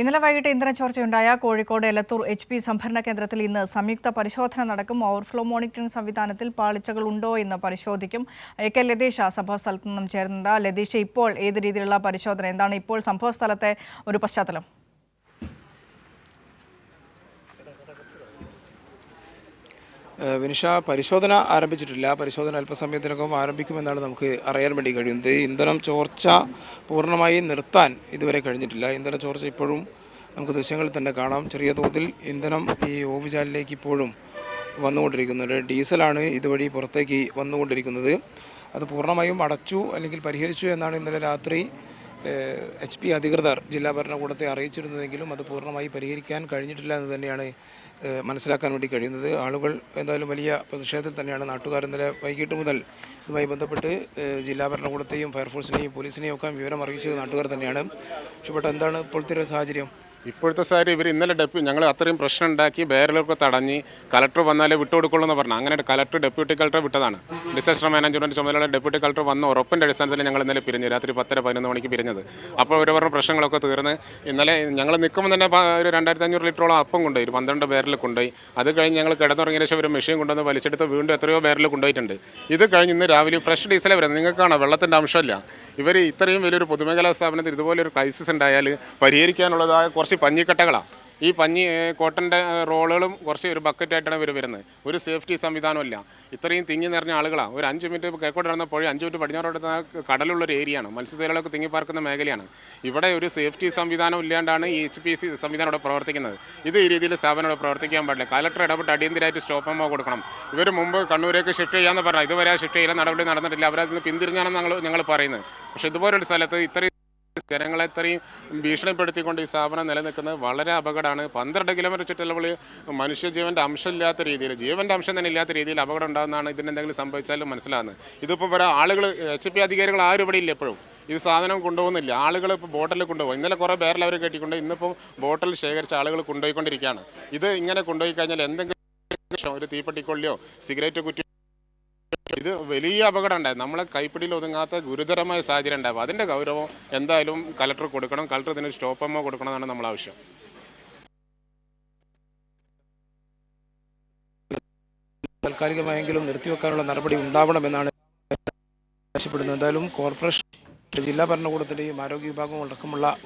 ഇന്നലെ വൈകിട്ട് ഇന്ധനച്ചോർച്ചയുണ്ടായ കോഴിക്കോട് എലത്തൂർ HP സംഭരണ കേന്ദ്രത്തിൽ ഇന്ന് സംയുക്ത പരിശോധന നടക്കും. ഓവർഫ്ലോ മോണിറ്ററിംഗ് സംവിധാനത്തിൽ പാളിച്ചകൾ ഉണ്ടോ എന്ന് പരിശോധിക്കും. AK ലതീഷ സംഭവസ്ഥലത്ത് നിന്നും ചേരുന്നുണ്ട്. ലതീഷ, ഇപ്പോൾ ഏത് രീതിയിലുള്ള പരിശോധന, എന്താണ് ഇപ്പോൾ സംഭവസ്ഥലത്തെ ഒരു പശ്ചാത്തലം? വിനിഷ, പരിശോധന ആരംഭിച്ചിട്ടില്ല. പരിശോധന അല്പസമയത്തിനകം ആരംഭിക്കുമെന്നാണ് നമുക്ക് അറിയാൻ വേണ്ടി കഴിയുന്നത്. ഇന്ധനം ചോർച്ച പൂർണ്ണമായി നിർത്താൻ ഇതുവരെ കഴിഞ്ഞിട്ടില്ല. ഇന്ധന ചോർച്ച ഇപ്പോഴും നമുക്ക് ദൃശ്യങ്ങളിൽ തന്നെ കാണാം. ചെറിയ തോതിൽ ഇന്ധനം ഈ ഓവുചാലിലേക്ക് ഇപ്പോഴും വന്നുകൊണ്ടിരിക്കുന്നുണ്ട്. ഡീസലാണ് ഇതുവഴി പുറത്തേക്ക് വന്നുകൊണ്ടിരിക്കുന്നത്. അത് പൂർണ്ണമായും അടച്ചു അല്ലെങ്കിൽ പരിഹരിച്ചു എന്നാണ് ഇന്നലെ രാത്രി HP അധികൃതർ ജില്ലാ ഭരണകൂടത്തെ അറിയിച്ചിരുന്നതെങ്കിലും അത് പൂർണ്ണമായി പരിഹരിക്കാൻ കഴിഞ്ഞിട്ടില്ല എന്ന് തന്നെയാണ് മനസ്സിലാക്കാൻ വേണ്ടി കഴിയുന്നത്. ആളുകൾ എന്തായാലും വലിയ പ്രതിഷേധത്തിൽ തന്നെയാണ്. നാട്ടുകാർ ഇന്നലെ വൈകിട്ട് മുതൽ ഇതുമായി ബന്ധപ്പെട്ട് ജില്ലാ ഭരണകൂടത്തെയും ഫയർഫോഴ്സിനെയും പോലീസിനെയും ഒക്കെ വിവരം അറിയിച്ചത് നാട്ടുകാർ തന്നെയാണ്. പക്ഷേ എന്താണ് ഇപ്പോഴത്തെ ഒരു സാഹചര്യം? ഇപ്പോഴത്തെ സാരി ഇവർ ഇന്നലെ ഞങ്ങൾ അത്രയും പ്രശ്നം ഉണ്ടാക്കി ബാരലൊക്കെ തടഞ്ഞ് കലക്ടർ വന്നാലേ വിട്ടുകൊടുക്കുള്ളൂ എന്ന് പറഞ്ഞു. അങ്ങനെ കലക്ടർ ഡെപ്യൂട്ടി കളക്ടർ വിട്ടതാണ്. ഡിസാസ്റ്റർ മാനേജ്മെൻറ്റ് ചുമതലയുള്ള ഡെപ്യൂട്ടി കളക്ടർ വന്ന ഉറപ്പിൻ്റെ അടിസ്ഥാനത്തിൽ ഞങ്ങൾ ഇന്നലെ പിരിഞ്ഞ് രാത്രി 10-11 മണിക്ക് പിരിഞ്ഞത്. അപ്പോൾ ഒരു പറഞ്ഞ പ്രശ്നങ്ങളൊക്കെ തീർന്ന് ഇന്നലെ ഞങ്ങൾ നിൽക്കുമ്പോൾ തന്നെ ഒരു 2500 ലിറ്ററോളം അപ്പം കൊണ്ടുപോയി, 12 ബാരൽ കൊണ്ടുപോയി. അത് കഴിഞ്ഞ് ഞങ്ങൾ കിടന്നുറങ്ങിയ ശേഷം ഒരു മെഷീൻ കൊണ്ടുവന്ന് വലിച്ചെടുത്ത് വീണ്ടും എത്രയോ ബാരൽ കൊണ്ടുപോയിട്ടുണ്ട്. ഇത് കഴിഞ്ഞ് ഇന്ന് രാവിലെ ഫ്രഷ് ഡീസലേ വരുന്നത്. നിങ്ങൾക്കാണ് വെള്ളത്തിൻ്റെ അംശമില്ല. ഇവർ ഇത്രയും വലിയൊരു പൊതുമേഖലാ സ്ഥാപനത്തിൽ ഇതുപോലൊരു ക്രൈസിസ് ഉണ്ടായാൽ പരിഹരിക്കാനുള്ളതായ കുറച്ച് പഞ്ഞിക്കട്ടകളാണ്. ഈ കോട്ടൻ്റെ റോളുകളും കുറച്ച് ഒരു ബക്കറ്റായിട്ടാണ് ഇവർ വരുന്നത്. ഒരു സേഫ്റ്റി സംവിധാനമില്ല. ഇത്രയും തിങ്ങി നിറഞ്ഞ ആളുകളാണ്. ഒരു 5 മിനിറ്റ് കിഴക്കോട്ട് നടന്ന പുഴ 5 മിനിറ്റ് പടിഞ്ഞാറോട്ട് കടലുള്ളൊരു ഏരിയയാണ്. മത്സ്യത്തൊഴിലാളികളൊക്കെ തിങ്ങിപ്പാർക്കുന്ന മേഖലയാണ്. ഇവിടെ ഒരു സേഫ്റ്റി സംവിധാനം ഇല്ലാണ്ടാണ് ഈ HPC സംവിധാനം ഇവിടെ പ്രവർത്തിക്കുന്നത്. ഇത് ഈ രീതിയിൽ സ്ഥാപനം ഇവിടെ പ്രവർത്തിക്കാൻ പാടില്ല. കലക്ടർ ഇടപെട്ട് അടിയന്തരമായിട്ട് സ്റ്റോപ്പ് മെമ്മോ കൊടുക്കണം. ഇവർ മുമ്പ് കണ്ണൂരേക്ക് ഷിഫ്റ്റ് ചെയ്യാമെന്ന് പറഞ്ഞാൽ ഇതുവരെ ഷിഫ്റ്റ് ചെയ്യാൻ നടപടി നടന്നിട്ടില്ല. അവരതിന് പിന്തിരിഞ്ഞാണെന്ന് ഞങ്ങൾ പറയുന്നത്. പക്ഷേ ഇതുപോലൊരു സ്ഥലത്ത് ഇത്രയും ജനങ്ങളെ ഇത്രയും ഭീഷണിപ്പെടുത്തിക്കൊണ്ട് ഈ സ്ഥാപനം നിലനിൽക്കുന്നത് വളരെ അപകടമാണ്. 12 കിലോമീറ്റർ ചുറ്റളവിൽ മനുഷ്യജീവൻ്റെ അംശമില്ലാത്ത രീതിയിൽ, ജീവൻ്റെ അംശം തന്നെ ഇല്ലാത്ത രീതിയിൽ അപകടം ഉണ്ടാകുന്നതാണ്. ഇതിനെന്തെങ്കിലും സംഭവിച്ചാലും മനസ്സിലാകുന്നത്. ഇതിപ്പോൾ വരെ ആളുകൾ HP അധികാരികൾ ആരും ഇവിടെ ഇല്ല. എപ്പോഴും ഇത് സാധനം കൊണ്ടുപോകുന്നില്ല. ആളുകൾ ഇപ്പോൾ ബോട്ടിൽ കൊണ്ടുപോകും. ഇന്നലെ കുറേ ബാരൽ അവർ കെട്ടിക്കൊണ്ട് ഇന്നിപ്പോൾ ബോട്ടിൽ ശേഖരിച്ച ആളുകൾ കൊണ്ടുപോയിക്കൊണ്ടിരിക്കുകയാണ്. ഇത് ഇങ്ങനെ കൊണ്ടുപോയി കഴിഞ്ഞാൽ എന്തെങ്കിലും ഒരു തീപ്പെട്ടിക്കൊള്ളിയോ സിഗരറ്റ് കുറ്റി, ഇത് വലിയ അപകടം ഉണ്ടായി. നമ്മളെ കൈപ്പിടിയിൽ ഒതുങ്ങാത്ത ഗുരുതരമായ സാഹചര്യം ഉണ്ടാകും. അതിൻ്റെ ഗൗരവം എന്തായാലും കലക്ടർ കൊടുക്കണം. കലക്ടർ ഇതിന് സ്റ്റോപ്പ് മെമ്മോ കൊടുക്കണമെന്നാണ് നമ്മൾ ആവശ്യം. താൽക്കാലികമായെങ്കിലും നിർത്തിവെക്കാനുള്ള നടപടി ഉണ്ടാവണമെന്നാണ് ആവശ്യപ്പെടുന്നത്. എന്തായാലും കോർപ്പറേഷൻ, ജില്ലാ ഭരണകൂടത്തിൻ്റെയും ആരോഗ്യ വിഭാഗവും അടക്കമുള്ള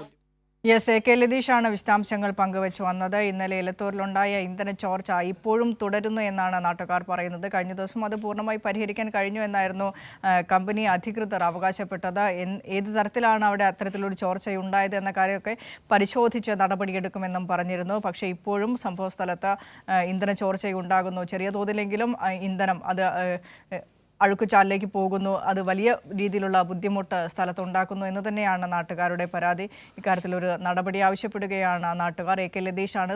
AK ലതീഷാണ് വിശദാംശങ്ങൾ പങ്കുവച്ചു വന്നത്. ഇന്നലെ എലത്തൂരിലുണ്ടായ ഇന്ധന ചോർച്ച ഇപ്പോഴും തുടരുന്നു എന്നാണ് നാട്ടുകാർ പറയുന്നത്. കഴിഞ്ഞ ദിവസം അത് പൂർണ്ണമായി പരിഹരിക്കാൻ കഴിഞ്ഞു എന്നായിരുന്നു കമ്പനി അധികൃതർ അവകാശപ്പെട്ടത്. ഏത് തരത്തിലാണ് അവിടെ അത്തരത്തിലൊരു ചോർച്ചയുണ്ടായത് എന്ന കാര്യമൊക്കെ പരിശോധിച്ച് നടപടിയെടുക്കുമെന്നും പറഞ്ഞിരുന്നു. പക്ഷേ ഇപ്പോഴും സംഭവസ്ഥലത്ത് ഇന്ധന ചോർച്ചയുണ്ടാകുന്നു. ചെറിയ തോതിലെങ്കിലും ഇന്ധനം അത് അഴുക്കുചാലിലേക്ക് പോകുന്നു. അത് വലിയ രീതിയിലുള്ള ബുദ്ധിമുട്ട് സ്ഥലത്തുണ്ടാക്കുന്നു എന്ന് തന്നെയാണ് നാട്ടുകാരുടെ പരാതി. ഇക്കാര്യത്തിലൊരു നടപടി ആവശ്യപ്പെടുകയാണ് നാട്ടുകാർ. AK ലതീഷാണ്